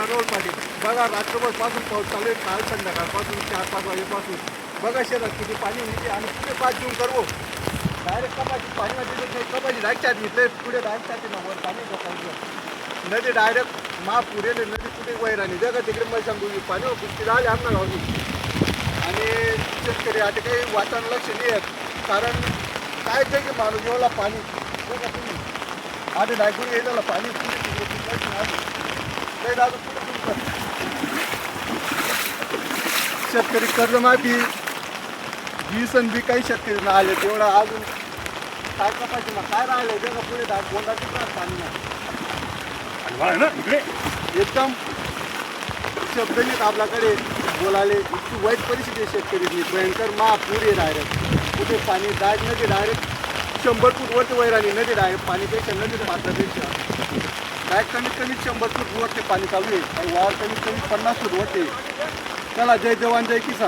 मनोहरसाठी बघा रात्रभरपासून पाऊस चालू आहे. काल संध्याकाळपासून 4-5 वाजेपासून बघा शेतात किती पाणी निघते आणि पुढे पाच घेऊन करवो डायरेक्ट कपाची पाणी वाटते कपाची डायरेक्ट घेतले पुढे डायरेक्ट ना वर पाणी पाहिजे नदी डायरेक्ट महापुरेले नदी कुठे वैराणी जगा तिकडे मला सांगू पाणी कुस्ती झाले आमना गावली आणि शेतकरी आता काही वातावरण लक्ष नाही आहेत कारण काय ते की माणूस जेवढा पाणी बघा तुम्ही आधी डायकून येईल पाणी पुढे काही दादा पुढे शेतकरी कर्जमाफी ही संधी काही शेतकरी ना आले तेवढा अजून काय कपायचे ना काय राहिले ते पुढे बोंडाची पाणी नाही एकदम शब्द नाहीत आपल्याकडे बोलाले इतकी वाईट परिस्थिती आहे शेतकरी भयंकर महापूर आहे डायरेक्ट कुठे पाणी नदी डायरेक्ट 100 फूट वरती वैराणी नदी डायरेक्ट पाणीपेक्षा नदी पात्रापेक्षा डायरेक्ट कमीत कमी 100 फूट वरती पाणी चालू आहे आणि वावर कमीत कमी 50 फूट वरती चला जय जवान जय किसान.